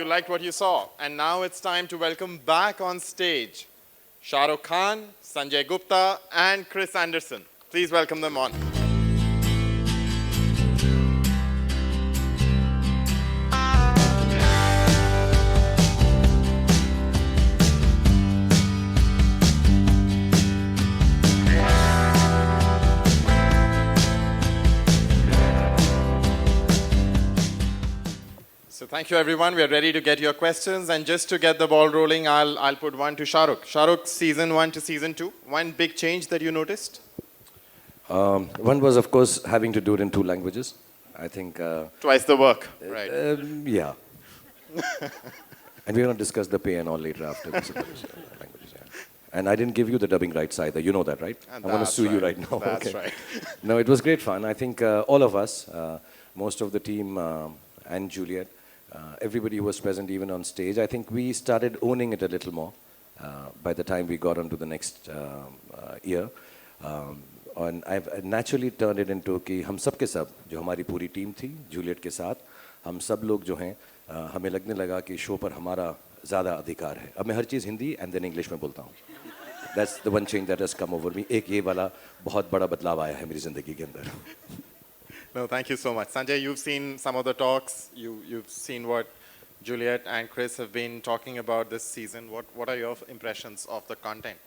liked what you saw. And now it's time to welcome back on stage Shah Rukh Khan, Sanjay Gupta, and Chris Anderson. Please welcome them on. So thank you, everyone. We are ready to get your questions. And just to get the ball rolling, I'll put one to Shah Rukh. Shah Rukh, season 1 to season 2. One big change that you noticed? One was, of course, having to do it in 2 languages. I think... Twice the work, right? Yeah. And we're going to discuss the pay and all later after this. Languages, yeah. And I didn't give you the dubbing rights either. You know that, right? And I'm going to sue you right now. That's okay. right. No, it was great fun. I think all of us, most of the team and Juliet, everybody who was present even on stage, I think we started owning it a little more by the time we got on to the next year. And I've naturally turned it into कि हम सब के सब जो हमारी पूरी team थी Juliet के साथ हम सब लोग जो हैं हमें लगने लगा कि शो पर हमारा ज़्यादा अधिकार है अब मैं हर चीज़ हिंदी एंड देन इंग्लिश में बोलता हूँ That's the one change that has come over me. एक ये वाला बहुत बड़ा बदलाव आया है मेरी ज़िंदगी के अंदर. No, thank you so much. Sanjay, you've seen some of the talks. You've seen what Juliet and Chris have been talking about this season. What are your impressions of the content?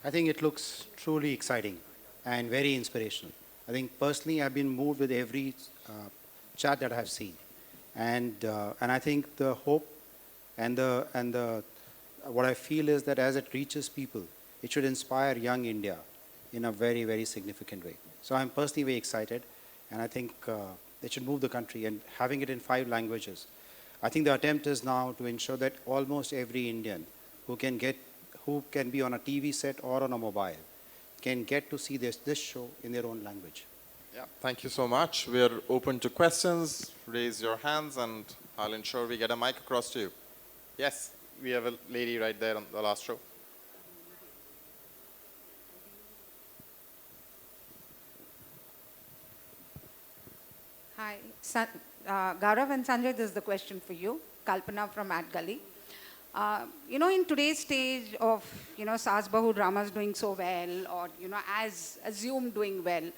I think it looks truly exciting and very inspirational. I think personally I've been moved with every chat that I have seen. And I think the hope and what I feel is that as it reaches people, it should inspire young India in a very, very significant way. So I'm personally very excited. And I think it should move the country and having it in 5 languages. I think the attempt is now to ensure that almost every Indian who can be on a TV set or on a mobile can get to see this show in their own language. Yeah, thank you so much. We are open to questions. Raise your hands and I'll ensure we get a mic across to you. Yes, we have a lady right there on the last row. Hi, Gaurav and Sanjay, this is the question for you. Kalpana from Ad Gully. In today's stage of, Saas Bahu dramas doing so well or, as assumed doing well,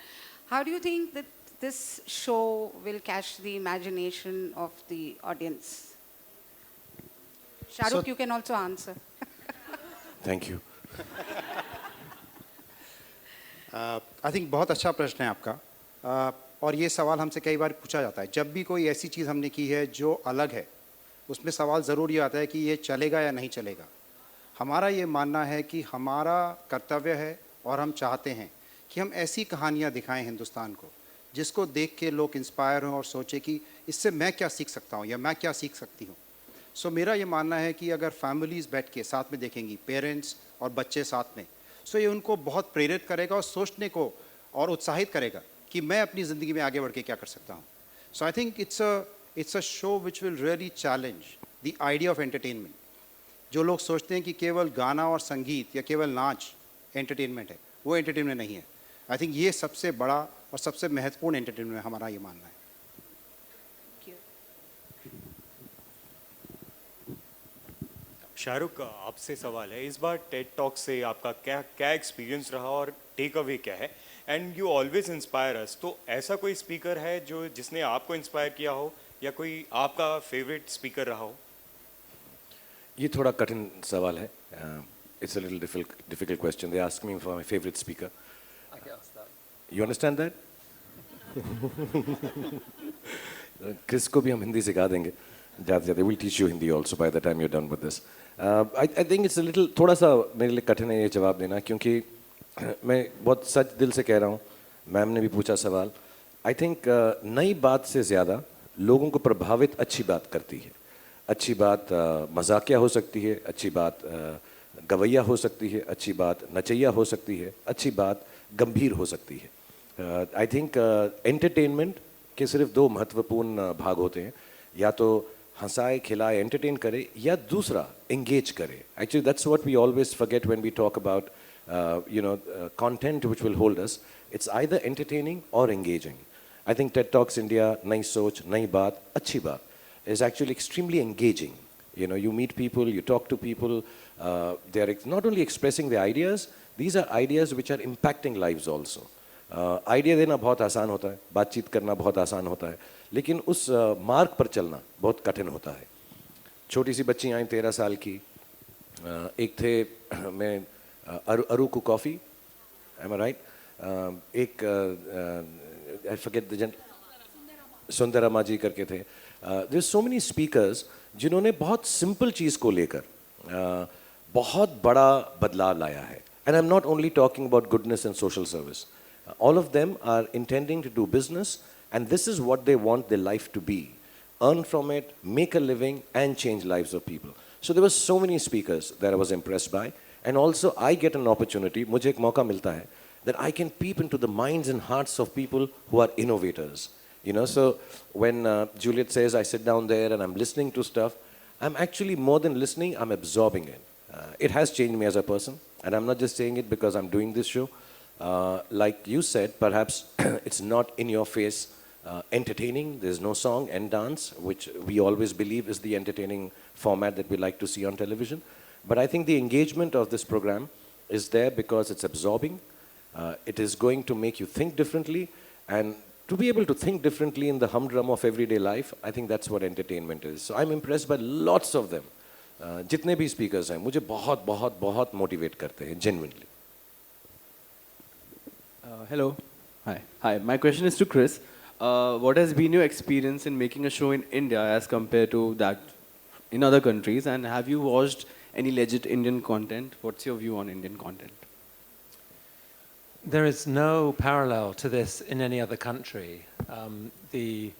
how do you think that this show will catch the imagination of the audience? Shah Rukh, you can also answer. Thank you. I think बहुत अच्छा प्रश्न है आपका. और ये सवाल हमसे कई बार पूछा जाता है जब भी कोई ऐसी चीज़ हमने की है जो अलग है उसमें सवाल ज़रूर ये आता है कि ये चलेगा या नहीं चलेगा हमारा ये मानना है कि हमारा कर्तव्य है और हम चाहते हैं कि हम ऐसी कहानियाँ दिखाएं हिंदुस्तान को जिसको देख के लोग इंस्पायर हों और सोचें कि इससे मैं क्या सीख सकता हूँ या मैं क्या सीख सकती हूँ सो मेरा ये मानना है कि अगर फैमिलीज़ बैठ के साथ में देखेंगी पेरेंट्स और बच्चे साथ में सो ये उनको बहुत प्रेरित करेगा और सोचने को और उत्साहित करेगा कि मैं अपनी ज़िंदगी में आगे बढ़ के क्या कर सकता हूँ so I think it's a show which will really challenge the idea of entertainment जो लोग सोचते हैं कि केवल गाना और संगीत या केवल नाच एंटरटेनमेंट है वो एंटरटेनमेंट नहीं है आई थिंक ये सबसे बड़ा और सबसे महत्वपूर्ण एंटरटेनमेंट है हमारा ये मानना है शाहरुख आपसे सवाल है इस बार टेड टॉक से आपका क्या एक्सपीरियंस रहा और टेक अवे क्या है एंड यू ऑलवेज इंस्पायर अस तो ऐसा कोई स्पीकर है जिसने आपको इंस्पायर किया हो या कोई आपका फेवरेट स्पीकर रहा हो ये थोड़ा कठिन सवाल है it's a little difficult question they ask me for my favourite speaker you understand that Chris को भी हम हिंदी सिखा देंगे जाते जाते will teach you Hindi also by the time you done with this I think it's a little थोड़ा सा मेरे लिए कठिन है ये जवाब देना क्योंकि मैं बहुत सच दिल से कह रहा हूँ मैम ने भी पूछा सवाल आई थिंक नई बात से ज़्यादा लोगों को प्रभावित अच्छी बात करती है अच्छी बात मजाकिया हो सकती है अच्छी बात गवैया हो सकती है अच्छी बात नचैया हो सकती है अच्छी बात गंभीर हो सकती है आई थिंक एंटरटेनमेंट के सिर्फ 2 महत्वपूर्ण भाग होते हैं या तो हंसाए खिलाए एंटरटेन करे या दूसरा एंगेज करे actually that's what we always forget when we talk about content which will hold us, it's either entertaining or engaging. I think TED Talks India, Nayi Soch, Nayi Baat, Achhi Baat is actually extremely engaging. You know, you meet people, you talk to people. They are not only expressing their ideas, these are ideas which are impacting lives also. Idea देना बहुत आसान होता है, बातचीत करना बहुत आसान होता है, लेकिन उस मार्ग पर चलना बहुत कठिन होता है. छोटी सी बच्ची आई 13 साल की, एक थे मैं अरुकु कॉफ़ी, am I right? एक I forget the सुंदरमा जी करके थे. There's so many speakers जिन्होंने बहुत सिंपल चीज़ को लेकर बहुत बड़ा बदलाव लाया है. And I'm not only talking about goodness and social service. All of them are intending to do business, and this is what they want their life to be. Earn from it, make a living, and change lives of people. So there were so many speakers that I was impressed by. And also I get an opportunity, मुझे एक मौका मिलता है, that I can peep into the minds and hearts of people who are innovators. You know, so when Juliet says I sit down there and I'm listening to stuff, I'm actually more than listening, I'm absorbing it. It has changed me as a person, and I'm not just saying it because I'm doing this show. Like you said, perhaps it's not in your face entertaining. There's no song and dance, which we always believe is the entertaining format that we like to see on television. But I think the engagement of this program is there because it's absorbing. It is going to make you think differently, and to be able to think differently in the humdrum of everyday life, I think that's what entertainment is. So I'm impressed by lots of them. जितने भी speakers हैं, मुझे बहुत बहुत बहुत motivate करते हैं, genuinely. Hello. Hi. Hi. My question is to Chris. What has been your experience in making a show in India as compared to that in other countries? And have you watched any legit Indian content? What's your view on Indian content? There is no parallel to this in any other country. The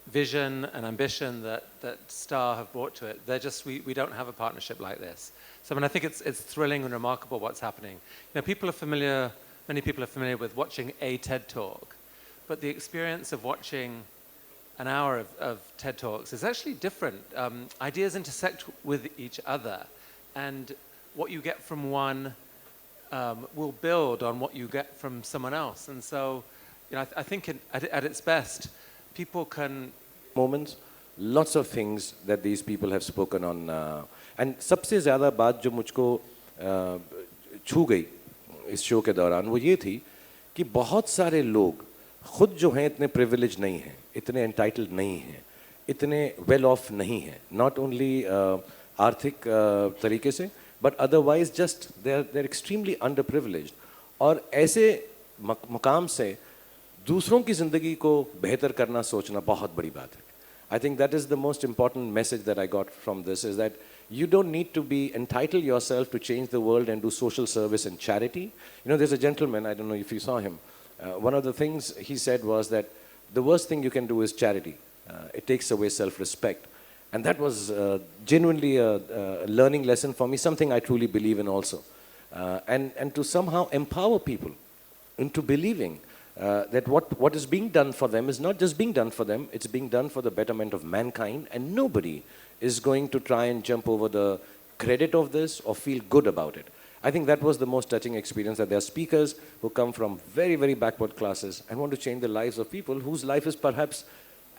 vision and ambition that Star have brought to it, we don't have a partnership like this. So I mean, I think it's thrilling and remarkable what's happening. You know, many people are familiar with watching a TED Talk, but the experience of watching an hour of TED Talks is actually different. Ideas intersect with each other, and what you get from one will build on what you get from someone else. And so, you know, I think at its best, people can... Moments, lots of things that these people have spoken on. And सबसे ज़्यादा बात जो मुझको छू गई इस show के दौरान वो ये थी कि बहुत सारे लोग खुद जो हैं इतने privileged नहीं हैं, इतने entitled नहीं हैं, इतने well off नहीं हैं, not only आर्थिक तरीके से, but otherwise just they're extremely underprivileged. और ऐसे मकाम से दूसरों की ज़िंदगी को बेहतर करना सोचना बहुत बड़ी बात है. I think that is the most important message that I got from this, is that you don't need to be entitled yourself to change the world and do social service and charity. You know, there's a gentleman, I don't know if you saw him, one of the things he said was that the worst thing you can do is charity. It takes away self-respect. And that was genuinely a learning lesson for me, something I truly believe in also. And to somehow empower people into believing that what is being done for them is not just being done for them, it's being done for the betterment of mankind, and nobody is going to try and jump over the credit of this or feel good about it. I think that was the most touching experience, that there are speakers who come from very, very backward classes and want to change the lives of people whose life is perhaps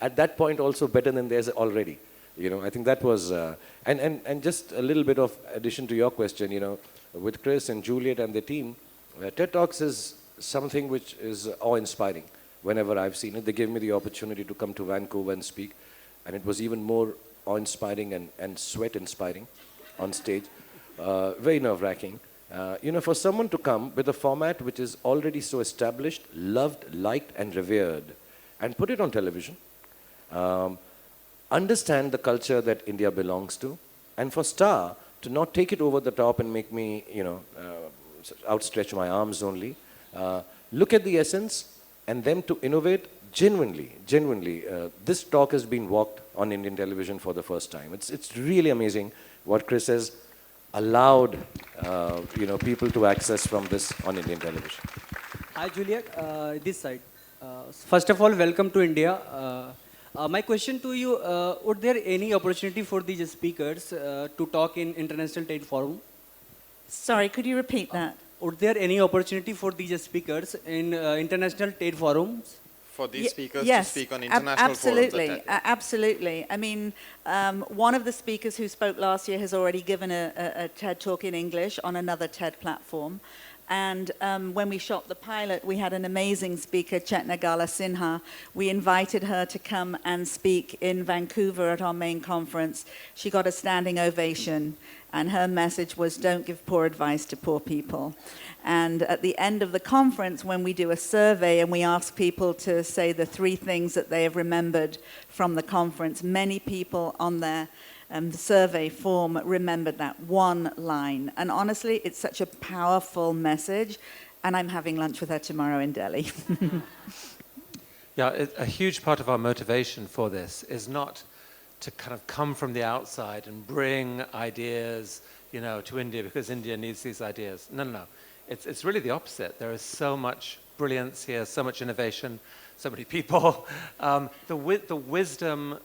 at that point also better than theirs already. You know, I think that was, and just a little bit of addition to your question, you know, with Chris and Juliet and the team, TED Talks is something which is awe-inspiring. Whenever I've seen it, they gave me the opportunity to come to Vancouver and speak, and it was even more awe-inspiring and sweat-inspiring on stage. Very nerve-wracking. You know, for someone to come with a format which is already so established, loved, liked, and revered, and put it on television, understand the culture that India belongs to, and for Star to not take it over the top and make me, you know, outstretch my arms only. Look at the essence and them to innovate genuinely. This talk has been walked on Indian television for the first time. It's really amazing what Chris has allowed, you know, people to access from this on Indian television. Hi, Juliet. This side. First of all, welcome to India. My question to you, would there any opportunity for these speakers to talk in International Trade Forum? Sorry, could you repeat that? Would there any opportunity for these speakers in international trade forums? for these speakers yes, to speak on international absolutely, forums? At TED? absolutely. I mean, one of the speakers who spoke last year has already given a TED talk in English on another TED platform. And when we shot the pilot, we had an amazing speaker, Chetna Gala Sinha. We invited her to come and speak in Vancouver at our main conference. She got a standing ovation, and her message was, don't give poor advice to poor people. And at the end of the conference, when we do a survey and we ask people to say the 3 things that they have remembered from the conference, many people on their survey form remembered that one line. And honestly, it's such a powerful message. And I'm having lunch with her tomorrow in Delhi. Yeah, a huge part of our motivation for this is not to kind of come from the outside and bring ideas, to India because India needs these ideas. No, no, no. It's really the opposite. There is so much brilliance here, so much innovation, so many people. The wisdom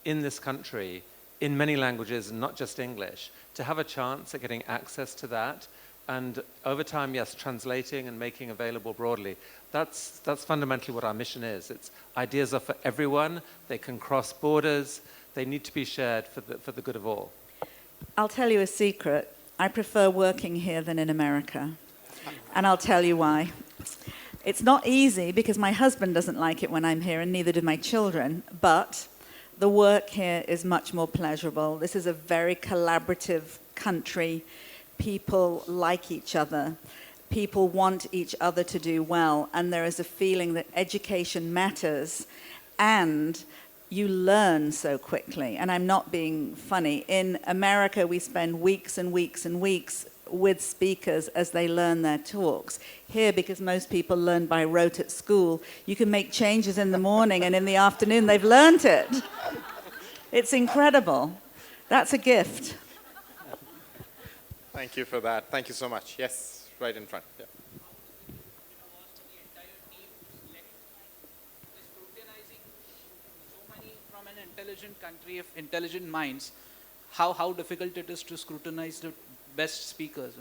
in this country, in many languages, not just English, to have a chance at getting access to that, and over time, yes, translating and making available broadly. That's fundamentally what our mission is. It's ideas are for everyone. They can cross borders. They need to be shared for the good of all. I'll tell you a secret. I prefer working here than in America. And I'll tell you why. It's not easy because my husband doesn't like it when I'm here, and neither do my children, but the work here is much more pleasurable. This is a very collaborative country. People like each other. People want each other to do well. And there is a feeling that education matters and you learn so quickly. And I'm not being funny. In America, we spend weeks and weeks and weeks with speakers as they learn their talks. Here, because most people learn by rote at school, you can make changes in the morning and in the afternoon they've learned it. It's incredible. That's a gift. Thank you for that. Thank you so much. Yes, right in front. Yeah. From an intelligent country of intelligent minds, how difficult it is to scrutinize the best speakers.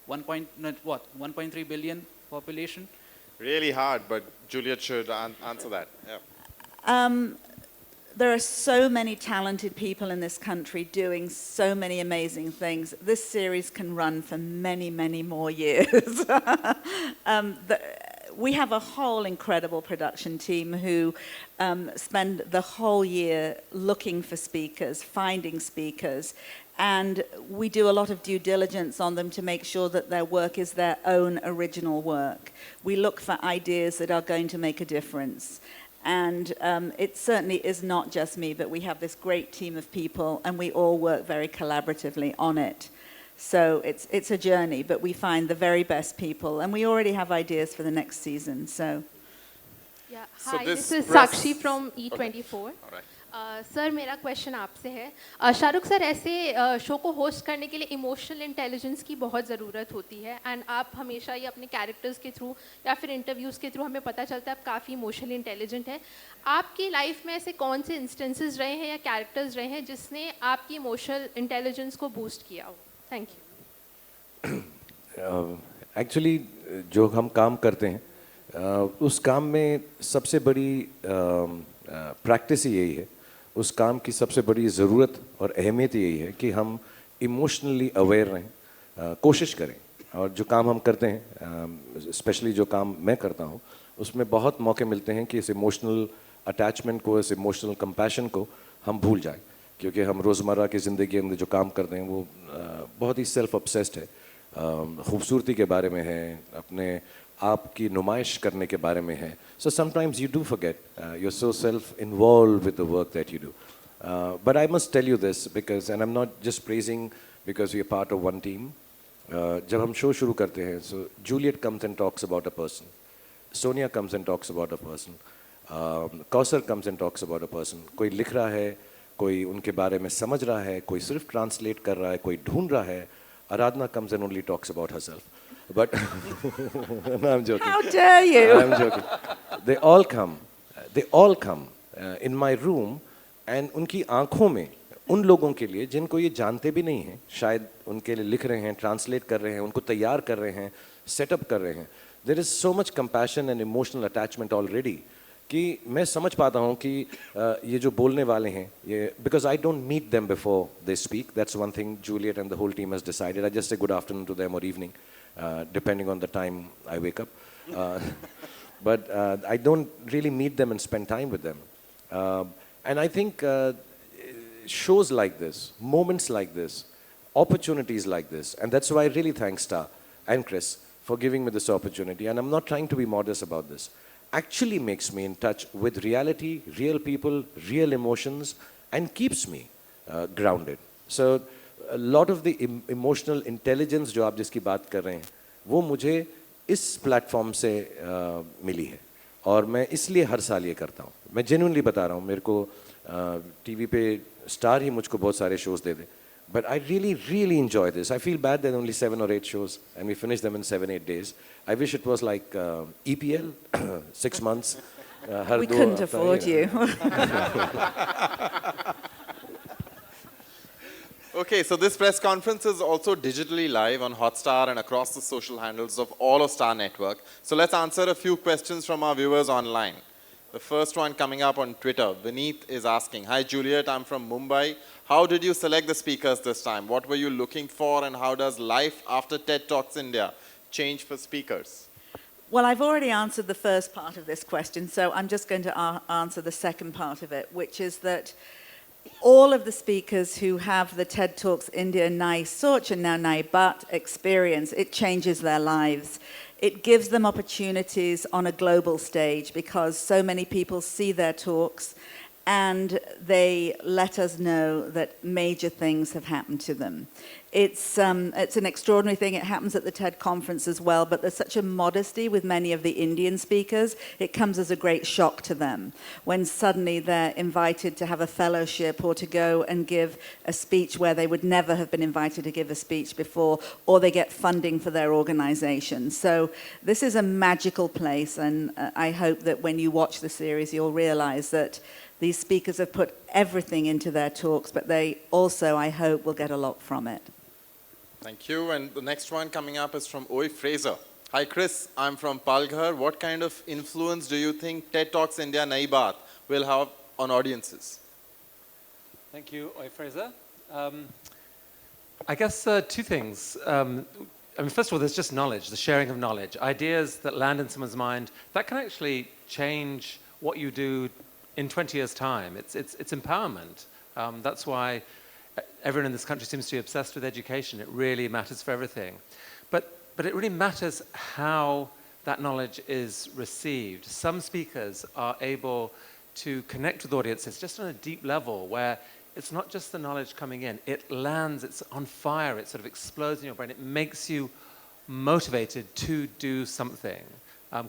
1.3 billion population. Really hard, but Juliet should answer that. Yeah. There are so many talented people in this country doing so many amazing things. This series can run for many, many more years. We have a whole incredible production team who spend the whole year looking for speakers, finding speakers, and we do a lot of due diligence on them to make sure that their work is their own original work. We look for ideas that are going to make a difference. And it certainly is not just me, but we have this great team of people, and we all work very collaboratively on it. So it's a journey, but we find the very best people, and we already have ideas for the next season. So, yeah, so hi, this is press- Sakshi from E24. All right. Sir मेरा question आपसे है Shahrukh sir ऐसे show को host करने के लिए emotional intelligence की बहुत ज़रूरत होती है एंड आप हमेशा ही अपने कैरेक्टर्स के थ्रू या फिर इंटरव्यूज़ के थ्रू हमें पता चलता है आप काफ़ी इमोशनली इंटेलिजेंट हैं आपकी लाइफ में ऐसे कौन से इंस्टेंसेस रहे हैं या कैरेक्टर्स रहे हैं जिसने आपकी इमोशनल इंटेलिजेंस को बूस्ट किया हो थैंक यू एक्चुअली जो हम काम करते हैं उस काम में सबसे बड़ी प्रैक्टिस ही यही है उस काम की सबसे बड़ी ज़रूरत और अहमियत यही है कि हम इमोशनली अवेयर रहें कोशिश करें और जो काम हम करते हैं स्पेशली जो काम मैं करता हूँ उसमें बहुत मौके मिलते हैं कि इस इमोशनल अटैचमेंट को इस इमोशनल कंपैशन को हम भूल जाएं क्योंकि हम रोज़मर्रा की ज़िंदगी के अंदर जो काम करते हैं वो बहुत ही सेल्फ ऑब्सेस्ड है खूबसूरती के बारे में है अपने आपकी नुमाइश करने के बारे में है so sometimes you do forget you're so self-involved with the work that you do but I must tell you this because and I'm not just praising because we are part of one team जब हम show शुरू करते हैं so Juliet comes and talks about a person Sonia comes and talks about a person Kausar comes and talks about a person कोई लिख रहा है कोई उनके बारे में समझ रहा है कोई सिर्फ ट्रांसलेट कर रहा है कोई ढूंढ रहा है Aradhana comes and only talks about herself but no, I'm joking. How dare you? I'm joking. They all come in my room and उनकी आंखों में उन लोगों के लिए जिनको ये जानते भी नहीं हैं शायद उनके लिए लिख रहे हैं ट्रांसलेट कर रहे हैं उनको तैयार कर रहे हैं सेटअप कर रहे हैं there is so much compassion and emotional attachment already कि मैं समझ पाता हूँ कि ये जो बोलने वाले हैं ये because I don't meet them before they speak. That's one thing Juliet and the whole team has decided. I just say good afternoon to them or evening, depending on the time I wake up. But I don't really meet them and spend time with them. And I think shows like this, moments like this, opportunities like this, and that's why I really thank Star and Chris for giving me this opportunity. And I'm not trying to be modest about this. Actually makes me in touch with reality, real people, real emotions, and keeps me grounded. So a lot of the emotional intelligence जो आप जिसकी बात कर रहे हैं, वो मुझे इस प्लेटफॉर्म से मिली है और मैं इसलिए हर साल ये करता हूँ. मैं genuinely बता रहा हूँ, मेरे को टीवी पे स्टार ही मुझको बहुत सारे shows they they. But I really, really enjoy this. I feel bad there are only 7 or 8 shows and we finish them in 7-8 days. I wish it was like EPL, 6 months. We couldn't afford you. Okay, so this press conference is also digitally live on Hotstar and across the social handles of all of Star Network. So let's answer a few questions from our viewers online. The first one coming up on Twitter, Vineet is asking, hi Juliet, I'm from Mumbai. How did you select the speakers this time? What were you looking for and how does life after TED Talks India change for speakers? Well, I've already answered the first part of this question, so I'm just going to answer the second part of it, which is that all of the speakers who have the TED Talks India Nayi Soch and now Nayi Baat experience, it changes their lives. It gives them opportunities on a global stage because so many people see their talks and they let us know that major things have happened to them. It's an extraordinary thing. It happens at the TED conference as well, but there's such a modesty with many of the Indian speakers. It comes as a great shock to them when suddenly they're invited to have a fellowship or to go and give a speech where they would never have been invited to give a speech before, or they get funding for their organization. So this is a magical place, and I hope that when you watch the series, you'll realize that these speakers have put everything into their talks, but they also, I hope, will get a lot from it. Thank you. And the next one coming up is from Oi Fraser. Hi Chris, I'm from Palghar. What kind of influence do you think TED Talks India Nayi Baat will have on audiences? Thank you, Oi Fraser. I guess two things. I mean, first of all, there's just knowledge, the sharing of knowledge. Ideas that land in someone's mind, that can actually change what you do in 20 years' time. It's empowerment. That's why everyone in this country seems to be obsessed with education. It really matters for everything. But it really matters how that knowledge is received. Some speakers are able to connect with audiences just on a deep level where it's not just the knowledge coming in. It lands, it's on fire, it sort of explodes in your brain. It makes you motivated to do something.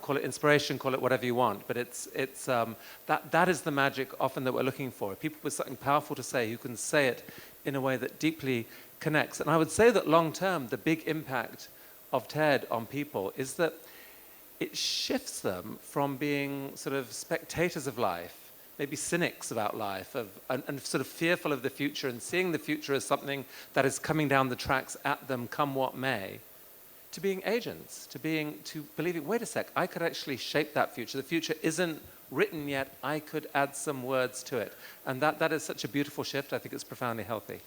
Call it inspiration, call it whatever you want, but that is the magic often that we're looking for. People with something powerful to say who can say it in a way that deeply connects. And I would say that long term, the big impact of TED on people is that it shifts them from being sort of spectators of life, maybe cynics about life, and sort of fearful of the future and seeing the future as something that is coming down the tracks at them, come what may, to being agents, to believing, wait a sec, I could actually shape that future. The future isn't written yet, I could add some words to it. And that is such a beautiful shift. I think it's profoundly healthy.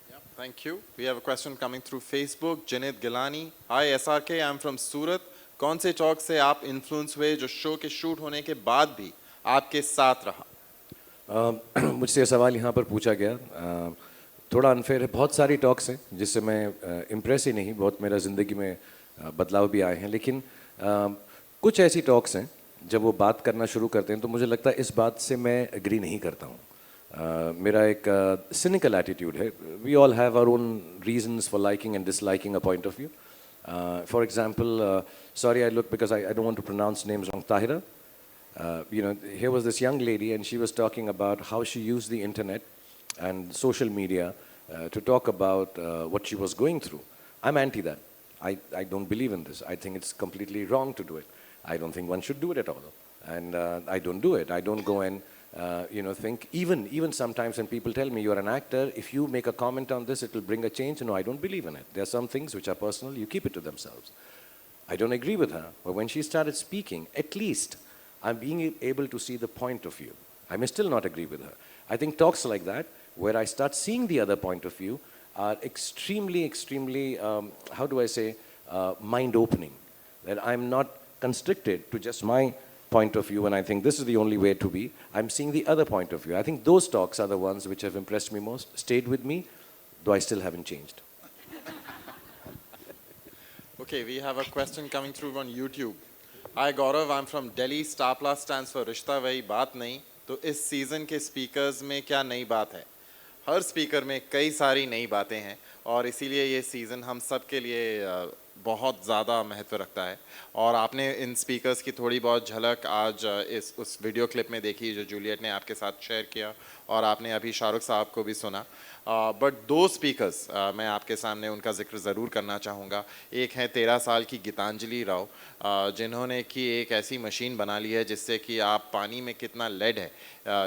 Yeah, thank you. We have a question coming through Facebook. Janet Gilani. Hi SRK, I'm from Surat. कौन से talk से आप influence हुए जो show के shoot होने के बाद भी आपके साथ रहा? मुझसे सवाल यहाँ पर पूछा गया. थोड़ा अनफेयर है. बहुत सारी टॉक्स हैं जिससे मैं इम्प्रेस ही नहीं, बहुत मेरा ज़िंदगी में बदलाव भी आए हैं, लेकिन कुछ ऐसी टॉक्स हैं जब वो बात करना शुरू करते हैं तो मुझे लगता है इस बात से मैं एग्री नहीं करता हूँ. मेरा एक सिनिकल एटीट्यूड है. We all have our own reasons for liking and disliking a point of view. For example, sorry I look because I don't want to pronounce names wrong. Tahira, here was this young lady and she was talking about how she used the internet and social media to talk about what she was going through. I'm anti that. I don't believe in this. I think it's completely wrong to do it. I don't think one should do it at all. And I don't do it. I don't go and think, even sometimes when people tell me you're an actor, if you make a comment on this, it will bring a change. No, I don't believe in it. There are some things which are personal, you keep it to themselves. I don't agree with her. But when she started speaking, at least I'm being able to see the point of view. I may still not agree with her. I think talks like that, where I start seeing the other point of view, are extremely, how do I say, mind-opening. That I'm not constricted to just my point of view and I think this is the only way to be. I'm seeing the other point of view. I think those talks are the ones which have impressed me most, stayed with me, though I still haven't changed. Okay, we have a question coming through on YouTube. Hi Gaurav, I'm from Delhi. Star Plus stands for रिश्ता वही बात नहीं. तो इस season के speakers में क्या नई बात है? हर स्पीकर में कई सारी नई बातें हैं और इसीलिए ये सीज़न हम सब के लिए बहुत ज़्यादा महत्व रखता है और आपने इन स्पीकर्स की थोड़ी बहुत झलक आज उस वीडियो क्लिप में देखी जो जूलियट ने आपके साथ शेयर किया और आपने अभी शाहरुख साहब को भी सुना. बट दो स्पीकर्स मैं आपके सामने उनका जिक्र ज़रूर करना चाहूँगा. एक है 13 साल की गीतांजलि राव, जिन्होंने कि एक ऐसी मशीन बना ली है जिससे कि आप पानी में कितना लेड है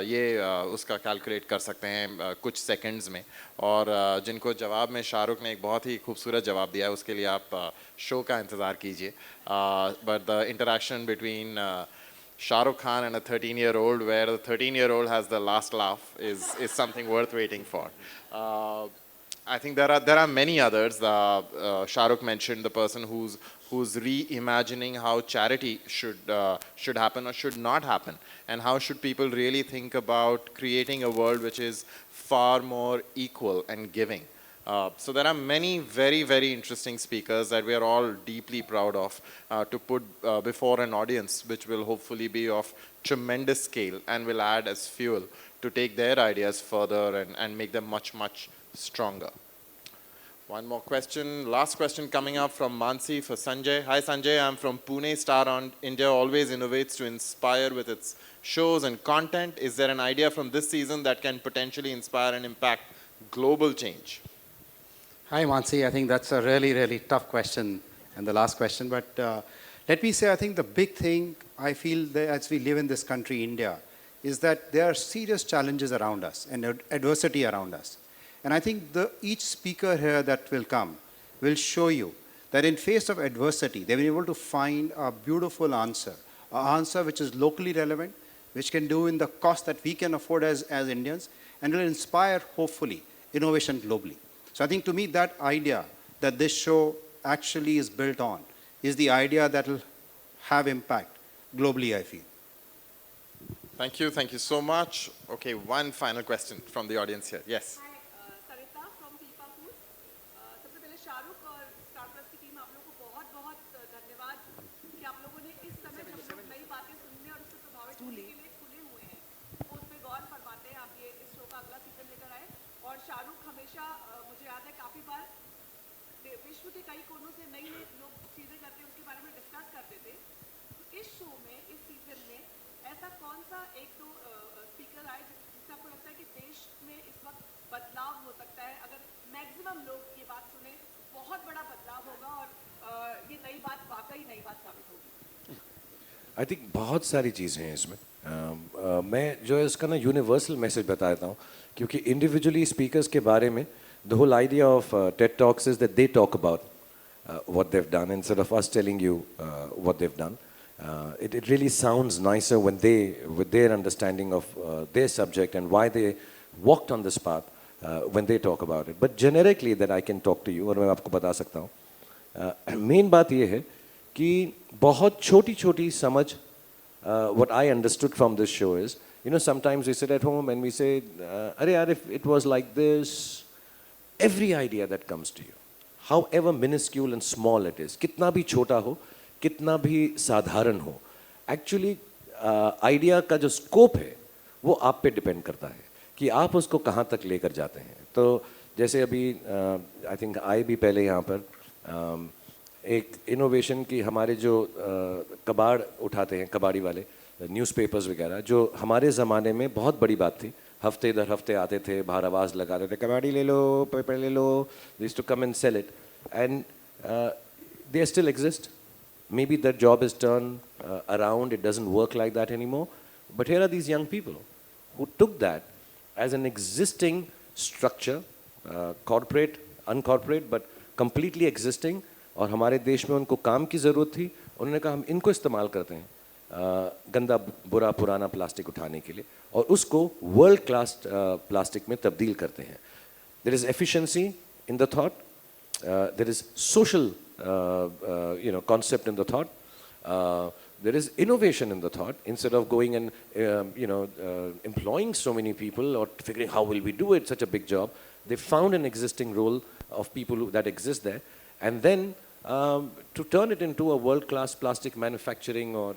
ये उसका कैलकुलेट कर सकते हैं कुछ सेकंड्स में. और जिनको जवाब में शाहरुख ने एक बहुत ही खूबसूरत जवाब दिया है, उसके लिए आप शो का इंतज़ार कीजिए. But the interaction between Shah Rukh Khan and a 13-year-old, where the 13-year-old has the last laugh, is something worth waiting for. I think there are many others. Shah Rukh mentioned the person who's reimagining how charity should happen or should not happen, and how should people really think about creating a world which is far more equal and giving. So there are many very interesting speakers that we are all deeply proud of to put before an audience, which will hopefully be of tremendous scale and will add as fuel to take their ideas further and make them much stronger. One more question, last question coming up from Mansi for Sanjay. Hi Sanjay, I'm from Pune. Star on India always innovates to inspire with its shows and content. Is there an idea from this season that can potentially inspire and impact global change? Hi, Mansi. I think that's a really tough question and the last question. But let me say, I think the big thing I feel that as we live in this country, India, is that there are serious challenges around us and adversity around us. And I think each speaker here that will come will show you that in face of adversity, they've been able to find a beautiful answer, an answer which is locally relevant, which can do in the cost that we can afford as Indians, and will inspire, hopefully, innovation globally. So I think to me that idea that this show actually is built on is the idea that will have impact globally, I feel. Thank you so much. Okay, one final question from the audience here. Yes. Hi, Sarita from FIFA Food. सबसे पहले शाहरुख और star plus की team आप लोगों को बहुत धन्यवाद कि आप लोगों ने इस समय जब लोग नई बातें सुनने और उससे प्रभावित होने के लिए खुले हुए हैं, वो उस पर गौर फरमाते हैं. आप ये इस शो का अगला सीजन लेकर आए और शाहरुख हमेशा मुझे याद है काफ़ी बार विश्व के कई कोनों से नई लोग चीज़ें करते हैं उसके बारे में डिस्कस करते थे. तो इस शो में इस सीजन में ऐसा कौन सा एक दो स्पीकर आए जिससे आपको लगता है कि देश में इस वक्त बदलाव हो सकता है? अगर मैक्सिमम लोग ये बात सुने बहुत बड़ा बदलाव होगा और ये नई बात वाकई नई बात साबित होगी. आई थिंक बहुत सारी चीज़ें हैं इसमें. मैं जो है इसका ना यूनिवर्सल मैसेज बताता हूँ, क्योंकि इंडिविजुअली स्पीकर्स के बारे में the whole idea of TED Talks is that they talk about what they've done instead of us telling you what they've done. It really sounds nicer when they, with their understanding of their subject and why they walked on this path, when they talk about it. But generically that I can talk to you, और मैं आपको बता सकता हूँ. Main बात ये है कि बहुत छोटी समझ, what I understood from this show is, you know, sometimes we sit at home and we say, अरे यार, if it was like this, every idea that comes to you, however minuscule and small it is, कितना भी छोटा हो, कितना भी साधारण हो, actually आइडिया का जो स्कोप है वो आप पे डिपेंड करता है कि आप उसको कहाँ तक लेकर जाते हैं. तो जैसे अभी आई थिंक आए भी पहले यहाँ पर एक इनोवेशन की, हमारे जो कबाड़ उठाते हैं, कबाड़ी वाले न्यूज़पेपर्स वगैरह, जो हमारे ज़माने में बहुत बड़ी बात थी. हफ्ते दर हफ्ते आते थे, बाहर आवाज़ लगाते थे, कबाड़ी ले लो, पेपर ले लो. They used to come and sell it, and they still exist. Maybe their job is turned around. It doesn't work like that anymore. But here are these young people who took that as an existing structure, corporate, uncorporate, but completely existing. और हमारे देश में उनको काम की ज़रूरत थी. उन्होंने कहा हम इनको इस्तेमाल करते हैं गंदा बुरा पुराना प्लास्टिक उठाने के लिए और उसको वर्ल्ड क्लास प्लास्टिक में तब्दील करते हैं. There is efficiency in the thought, there is social concept in the thought, there is innovation in the thought. Instead of going and employing so many people or figuring how will we do it, such a big job, they found an existing role of people that exist there, and then to turn it into a world-class plastic manufacturing or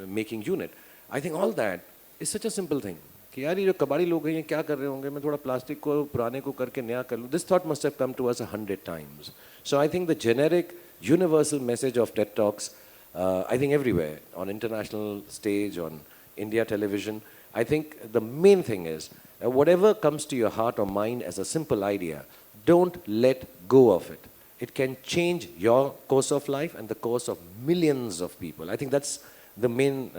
making unit. I think all that is such a simple thing. कि यार ये जो कबाड़ी लोग हैं ये क्या कर रहे होंगे, मैं थोड़ा प्लास्टिक को पुराने को करके नया कर लूँ. This thought must have come to us 100 times. So I think the generic universal message of TED Talks, I think everywhere, on international stage, on India television, I think the main thing is whatever comes to your heart or mind as a simple idea, don't let go of it. It can change your course of life and the course of millions of people. I think that's the main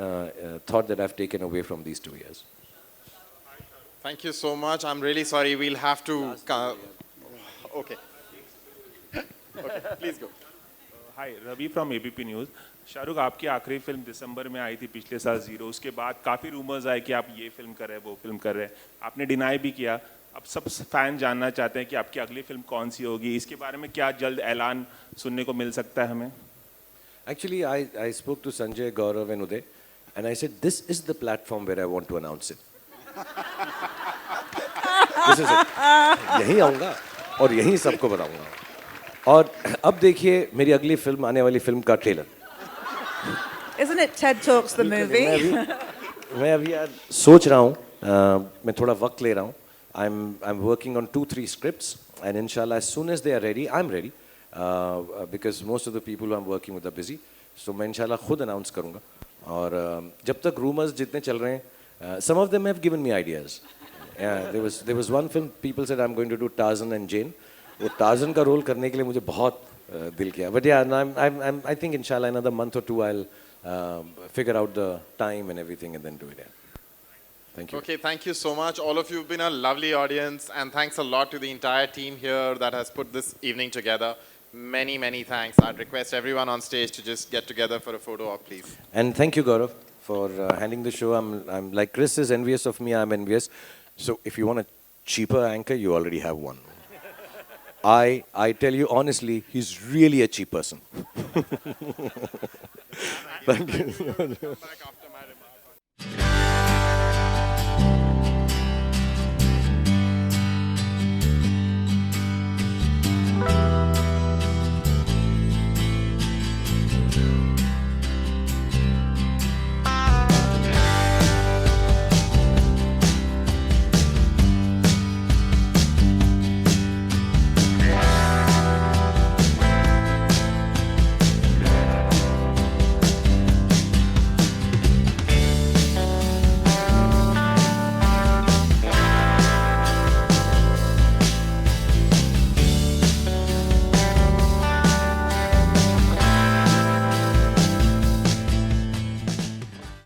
thought that I've taken away from these 2 years. Thank you so much. I'm really sorry. We'll have to. Okay. Okay, please go. Hi, Ravi from ABP News. Shahrukh, आपकी आखिरी film दिसंबर में आई थी पिछले साल zero. उसके बाद काफ़ी rumours आए कि आप ये फिल्म कर रहे हैं, वो फिल्म कर रहे हैं. आपने डिनाई भी किया. अब सब फैन जानना चाहते हैं कि आपकी अगली फिल्म कौन सी होगी. इसके बारे में क्या जल्द ऐलान सुनने को मिल सकता है हमें? Actually, I spoke to Sanjay, Gaurav and Uday, and I said, this is the platform where I want to announce it. This is it. यहीं आऊँगा और यहीं सबको बताऊँगा. और अब देखिए मेरी अगली फिल्म, आने वाली फिल्म का trailer. Isn't it TED Talks the movie? मैं अभी यार सोच रहा हूँ, मैं थोड़ा वक्त ले रहा हूँ. I'm working on 2-3 scripts, and inshallah as soon as they are ready, I'm ready, because most of the people who I'm working with are busy. So मैं inshallah खुद announce करूँगा. और जब तक rumors जितने चल रहे हैं, some of them have given me ideas. Yeah, there was one film people said I'm going to do Tarzan and Jane. वो Tarzan का रोल करने के लिए मुझे बहुत दिल किया. But yeah, I think inshallah another month or two I'll figure out the time and everything and then do it. Yeah. Thank you. Okay, thank you so much. All of you have been a lovely audience, and thanks a lot to the entire team here that has put this evening together. Many, many thanks. I'd request everyone on stage to just get together for a photo op, please. And thank you, Gaurav, for handling the show. I'm like Chris is envious of me. I'm envious. So if you want a cheaper anchor, you already have one. I tell you honestly, he's really a cheap person. Thank you.